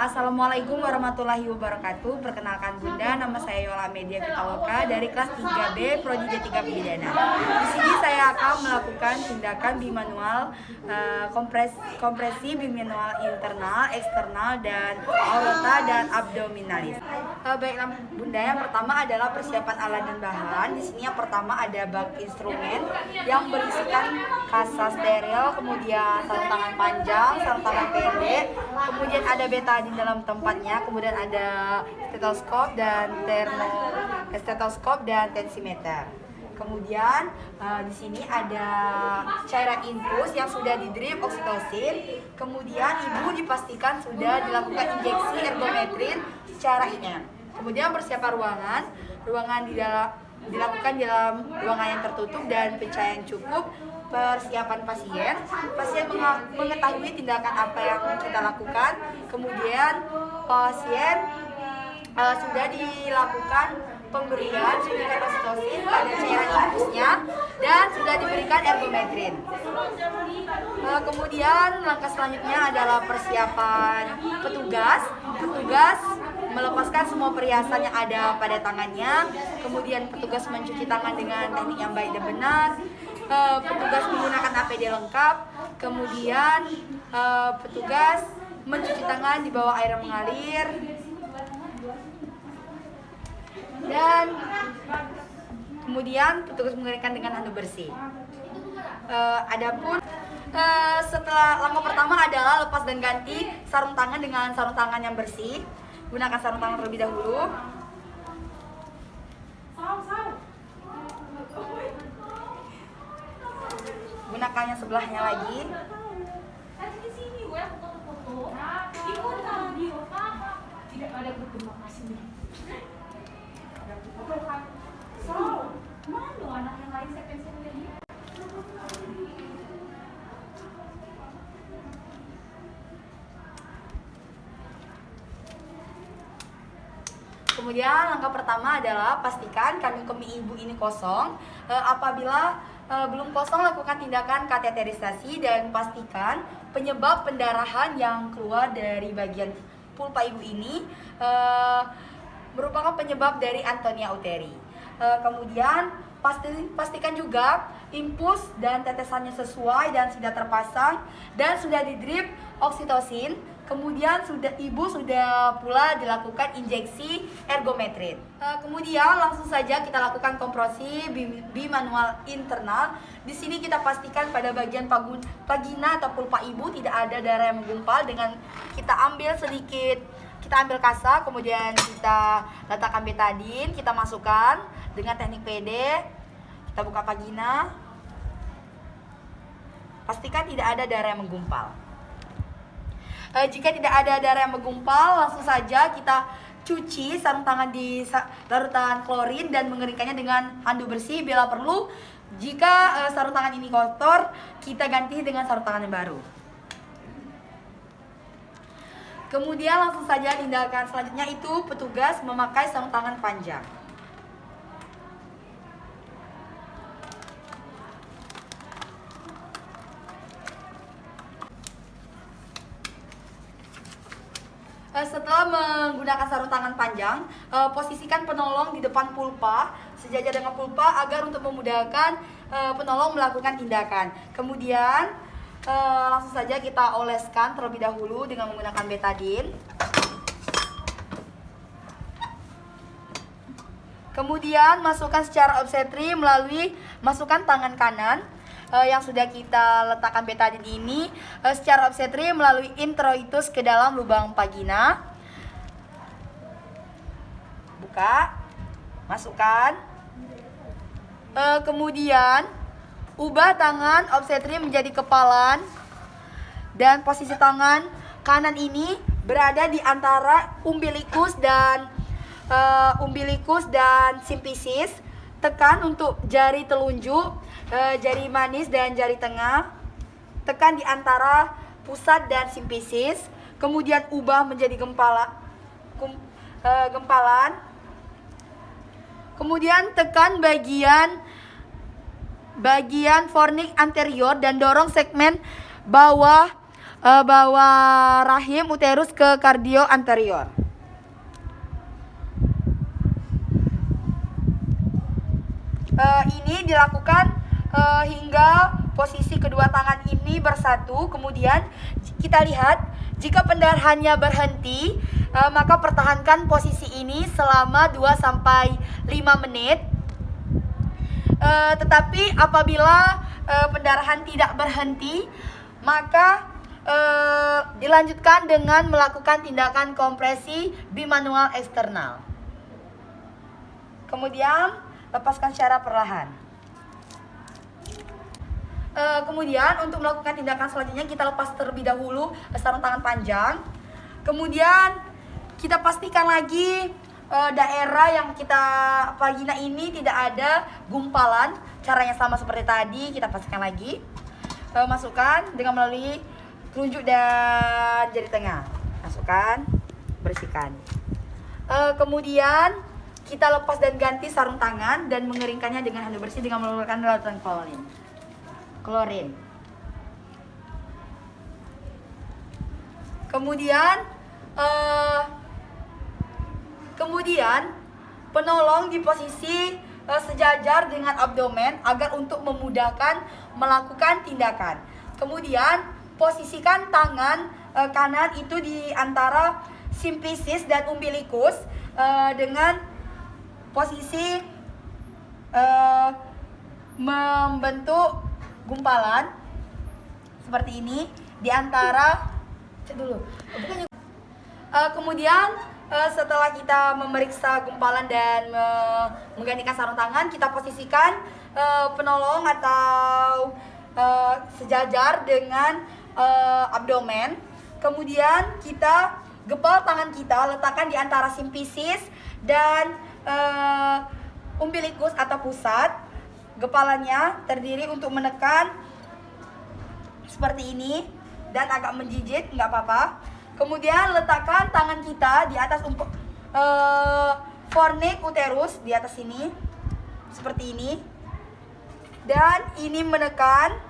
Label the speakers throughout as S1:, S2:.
S1: Assalamualaikum warahmatullahi wabarakatuh. Perkenalkan Bunda, nama saya Yola Media Pitaloka dari kelas 3B Prodi D3 Pidana. Di sini saya akan melakukan tindakan bimanual kompresi bimanual internal, eksternal dan aorta dan abdominalis. Baiklah Bunda, yang pertama adalah persiapan alat dan bahan. Di sini yang pertama ada bak instrumen yang berisikan kasa steril, kemudian sarung tangan panjang, sarung tangan pendek, kemudian ada betadine dalam tempatnya, kemudian ada stetoskop dan tensimeter. Kemudian di sini ada cairan infus yang sudah di drip oksitosin. Kemudian ibu dipastikan sudah dilakukan injeksi ergometrin secara IM. Kemudian persiapan ruangan dilakukan dalam ruangan yang tertutup dan pencahayaan cukup. Persiapan pasien mengetahui tindakan apa yang kita lakukan. Kemudian pasien sudah dilakukan pemberian suntikan oksitosin pada cairan infusnya dan sudah diberikan ergometrin. Kemudian langkah selanjutnya adalah persiapan petugas melepaskan semua perhiasan yang ada pada tangannya. Kemudian petugas mencuci tangan dengan teknik yang baik dan benar. Petugas menggunakan APD lengkap. Kemudian petugas mencuci tangan di bawah air yang mengalir. Dan kemudian petugas mengeringkan dengan handuk bersih. Setelah langkah pertama adalah lepas dan ganti sarung tangan dengan sarung tangan yang bersih. Gunakan sarung tangan terlebih dahulu. Gunakan yang sebelahnya lagi. Kemudian langkah pertama adalah pastikan kandung kemih ibu ini kosong. Apabila belum kosong, lakukan tindakan kateterisasi dan pastikan penyebab pendarahan yang keluar dari bagian pulpa ibu ini merupakan penyebab dari Antonia uteri. Kemudian pastikan juga infus dan tetesannya sesuai dan sudah terpasang dan sudah di drip oksitosin. Kemudian ibu sudah pula dilakukan injeksi ergometrin. Kemudian langsung saja kita lakukan kompresi bimanual internal. Di sini kita pastikan pada bagian vagina atau pulpa ibu tidak ada darah yang menggumpal. Dengan kita ambil kasa, kemudian kita letakkan betadine, kita masukkan dengan teknik PD. Kita buka vagina. Pastikan tidak ada darah yang menggumpal. Jika tidak ada darah yang menggumpal, langsung saja kita cuci sarung tangan di larutan klorin dan mengeringkannya dengan handuk bersih. Bila perlu, jika sarung tangan ini kotor, kita ganti dengan sarung tangan yang baru. Kemudian langsung saja tindakan selanjutnya itu petugas memakai sarung tangan panjang. Setelah menggunakan sarung tangan panjang, posisikan penolong di depan pulpa sejajar dengan pulpa agar untuk memudahkan penolong melakukan tindakan. Kemudian langsung saja kita oleskan terlebih dahulu dengan menggunakan betadine. Kemudian masukkan secara obstetri melalui masukan tangan kanan yang sudah kita letakkan betadine ini secara obstetri melalui introitus ke dalam lubang vagina. Buka, masukkan. Kemudian ubah tangan obstetri menjadi kepalan dan posisi tangan kanan ini berada di antara umbilikus dan simpisis. Tekan untuk jari telunjuk, jari manis dan jari tengah. Tekan di antara pusat dan simpisis. Kemudian ubah menjadi gempalan. Kemudian tekan bagian fornix anterior dan dorong segmen bawah bawa rahim uterus ke kardio anterior. Ini dilakukan hingga posisi kedua tangan ini bersatu. Kemudian kita lihat jika pendarahannya berhenti, maka pertahankan posisi ini selama 2-5 menit. Tetapi apabila pendarahan tidak berhenti, maka dilanjutkan dengan melakukan tindakan kompresi bimanual eksternal. Kemudian lepaskan secara perlahan. Kemudian untuk melakukan tindakan selanjutnya kita lepas terlebih dahulu sarung tangan panjang. Kemudian kita pastikan lagi daerah yang kita vagina ini tidak ada gumpalan. Caranya sama seperti tadi, kita pastikan lagi. Masukkan dengan melalui telunjuk dan jari tengah. Masukkan, bersihkan. Kemudian kita lepas dan ganti sarung tangan dan mengeringkannya dengan handuk bersih dengan menggunakan larutan klorin. Kemudian penolong di posisi sejajar dengan abdomen agar untuk memudahkan melakukan tindakan. Kemudian posisikan tangan kanan itu di antara simplicis dan umbilikus dengan posisi membentuk gumpalan seperti ini di antara kemudian setelah kita memeriksa gumpalan dan menggantikan sarung tangan, kita posisikan penolong atau sejajar dengan abdomen. Kemudian kita gepal tangan kita, letakkan di antara simplicis dan umbilikus atau pusat. Gepalanya terdiri untuk menekan seperti ini dan agak menjijit, nggak apa-apa. Kemudian letakkan tangan kita di atas fornix uterus, di atas sini seperti ini, dan ini menekan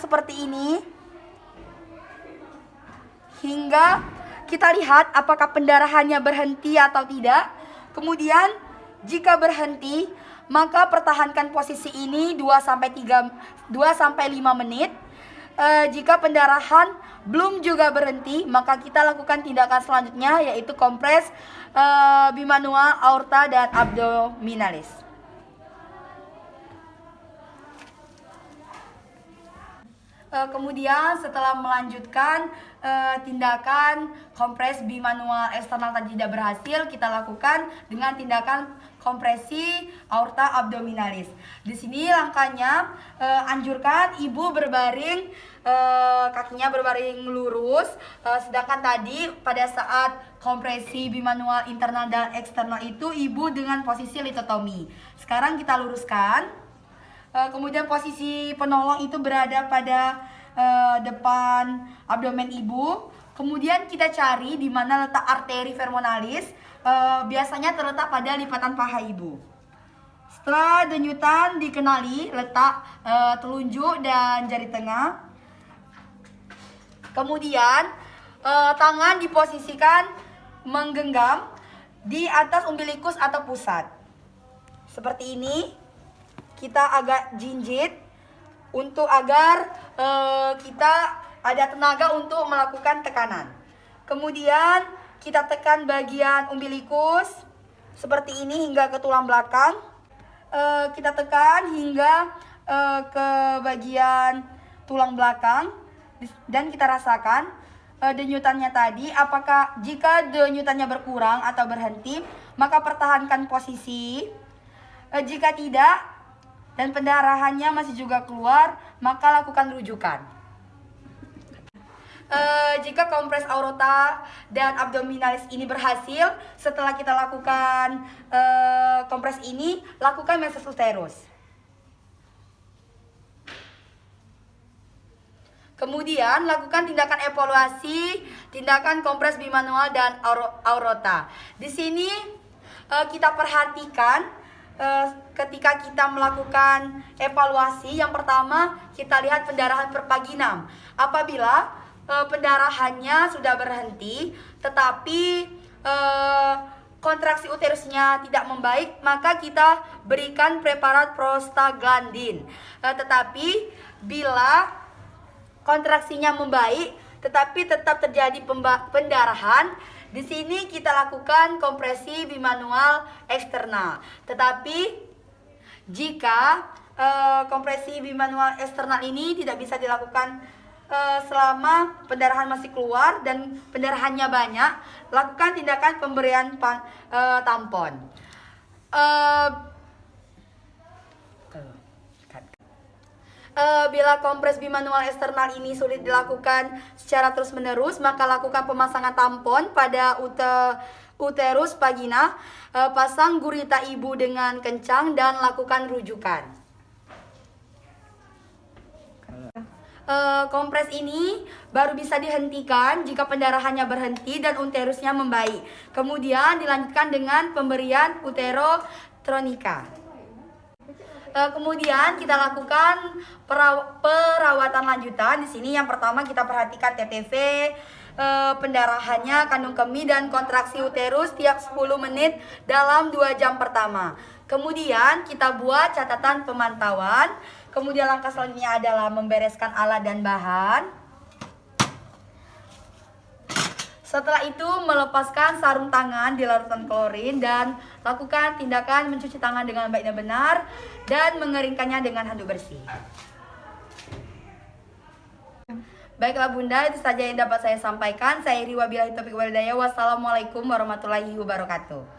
S1: seperti ini hingga kita lihat apakah pendarahannya berhenti atau tidak. Kemudian jika berhenti, maka pertahankan posisi ini 2-5 menit. Jika pendarahan belum juga berhenti, maka kita lakukan tindakan selanjutnya, yaitu kompres bimanual aorta dan abdominalis. Kemudian setelah melanjutkan tindakan kompres bimanual eksternal tadi tidak berhasil, kita lakukan dengan tindakan kompresi aorta abdominalis. Di sini langkahnya anjurkan ibu berbaring, kakinya berbaring lurus, sedangkan tadi pada saat kompresi bimanual internal dan eksternal itu ibu dengan posisi litotomi. Sekarang kita luruskan. Kemudian posisi penolong itu berada pada depan abdomen ibu. Kemudian kita cari di mana letak arteri femoralis. Biasanya terletak pada lipatan paha ibu. Setelah denyutan dikenali, letak telunjuk dan jari tengah. Kemudian tangan diposisikan menggenggam di atas umbilikus atau pusat. Seperti ini. Kita agak jinjit untuk agar kita ada tenaga untuk melakukan tekanan. Kemudian kita tekan bagian umbilikus seperti ini hingga ke tulang belakang. Kita tekan hingga ke bagian tulang belakang dan kita rasakan denyutannya tadi. Apakah jika denyutannya berkurang atau berhenti, maka pertahankan posisi. Jika tidak dan pendarahannya masih juga keluar, maka lakukan rujukan. Jika kompres aorta dan abdominalis ini berhasil, setelah kita lakukan kompres ini, lakukan mesosuterus. Kemudian lakukan tindakan evaluasi, tindakan kompres bimanual dan aorta. Di sini kita perhatikan ketika kita melakukan evaluasi, yang pertama kita lihat pendarahan per vaginam. Apabila pendarahannya sudah berhenti, tetapi kontraksi uterusnya tidak membaik, maka kita berikan preparat prostaglandin. Tetapi bila kontraksinya membaik tetapi tetap terjadi pendarahan, di sini kita lakukan kompresi bimanual eksternal. Tetapi jika kompresi bimanual eksternal ini tidak bisa dilakukan selama pendarahan masih keluar dan pendarahannya banyak, lakukan tindakan pemberian tampon. Bila kompres bimanual eksternal ini sulit dilakukan secara terus-menerus, maka lakukan pemasangan tampon pada uterus vagina, pasang gurita ibu dengan kencang dan lakukan rujukan. Kompres ini baru bisa dihentikan jika pendarahannya berhenti dan uterusnya membaik. Kemudian dilanjutkan dengan pemberian uterotronika. Kemudian kita lakukan perawatan lanjutan. Di sini yang pertama kita perhatikan TTV, pendarahannya, kandung kemih dan kontraksi uterus tiap 10 menit dalam 2 jam pertama. Kemudian kita buat catatan pemantauan. Kemudian langkah selanjutnya adalah membereskan alat dan bahan. Setelah itu melepaskan sarung tangan di larutan klorin dan lakukan tindakan mencuci tangan dengan baik dan benar dan mengeringkannya dengan handuk bersih. Baiklah Bunda, itu saja yang dapat saya sampaikan. Saya Iri wabillahi taufiq wal hidayah. Wassalamualaikum warahmatullahi wabarakatuh.